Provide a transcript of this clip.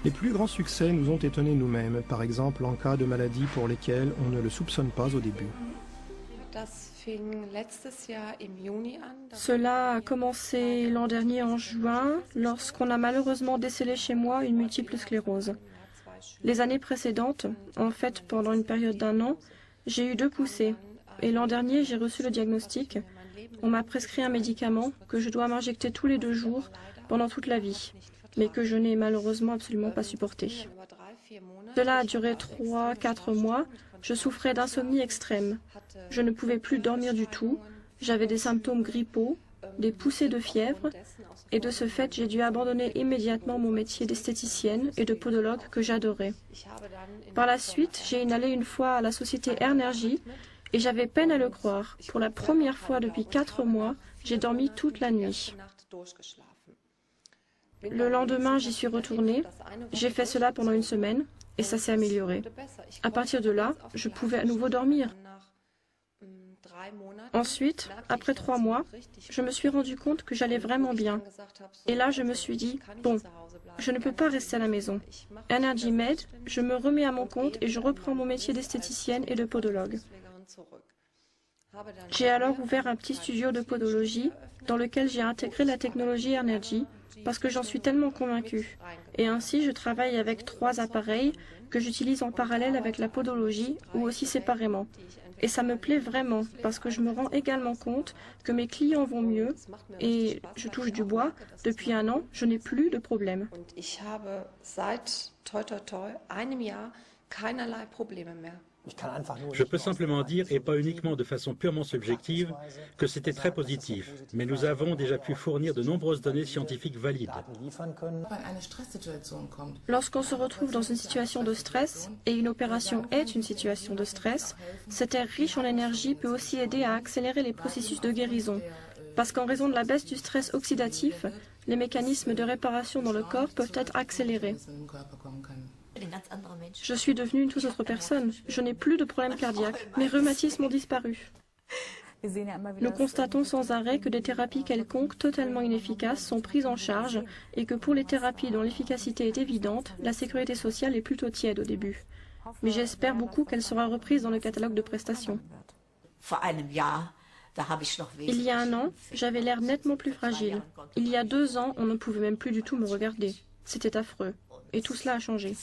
Les plus grands succès nous ont étonnés nous-mêmes, par exemple en cas de maladies pour lesquelles on ne le soupçonne pas au début. Cela a commencé l'an dernier en juin, lorsqu'on a malheureusement décelé chez moi une multiple sclérose. Les années précédentes, en fait pendant une période d'1 an, j'ai eu 2 poussées. Et l'an dernier, j'ai reçu le diagnostic. On m'a prescrit un médicament que je dois m'injecter tous les 2 jours pendant toute la vie, mais que je n'ai malheureusement absolument pas supporté. Cela a duré 3-4 mois. Je souffrais d'insomnie extrême. Je ne pouvais plus dormir du tout. J'avais des symptômes grippaux, des poussées de fièvre, et de ce fait, j'ai dû abandonner immédiatement mon métier d'esthéticienne et de podologue que j'adorais. Par la suite, j'ai inhalé une fois à la société Airnergy et j'avais peine à le croire. Pour la première fois depuis 4 mois, j'ai dormi toute la nuit. Le lendemain, j'y suis retournée. J'ai fait cela pendant 1 semaine et ça s'est amélioré. À partir de là, je pouvais à nouveau dormir. Ensuite, après 3 mois, je me suis rendu compte que j'allais vraiment bien. Et là, je me suis dit, bon, je ne peux pas rester à la maison. Airnergy m'aide, je me remets à mon compte et je reprends mon métier d'esthéticienne et de podologue. J'ai alors ouvert un petit studio de podologie dans lequel j'ai intégré la technologie Airnergy parce que j'en suis tellement convaincue. Et ainsi, je travaille avec 3 appareils que j'utilise en parallèle avec la podologie ou aussi séparément. Et ça me plaît vraiment parce que je me rends également compte que mes clients vont mieux et je touche du bois. Depuis 1 an, je n'ai plus de problème. Je peux simplement dire, et pas uniquement de façon purement subjective, que c'était très positif, mais nous avons déjà pu fournir de nombreuses données scientifiques valides. Lorsqu'on se retrouve dans une situation de stress, et une opération est une situation de stress, cet air riche en énergie peut aussi aider à accélérer les processus de guérison. Parce qu'en raison de la baisse du stress oxydatif, les mécanismes de réparation dans le corps peuvent être accélérés. Je suis devenue une toute autre personne. Je n'ai plus de problème cardiaque. Mes rhumatismes ont disparu. Nous constatons sans arrêt que des thérapies quelconques totalement inefficaces sont prises en charge et que pour les thérapies dont l'efficacité est évidente, la sécurité sociale est plutôt tiède au début. Mais j'espère beaucoup qu'elle sera reprise dans le catalogue de prestations. Il y a 1 an, j'avais l'air nettement plus fragile. Il y a 2 ans, on ne pouvait même plus du tout me regarder. C'était affreux. Et tout cela a changé.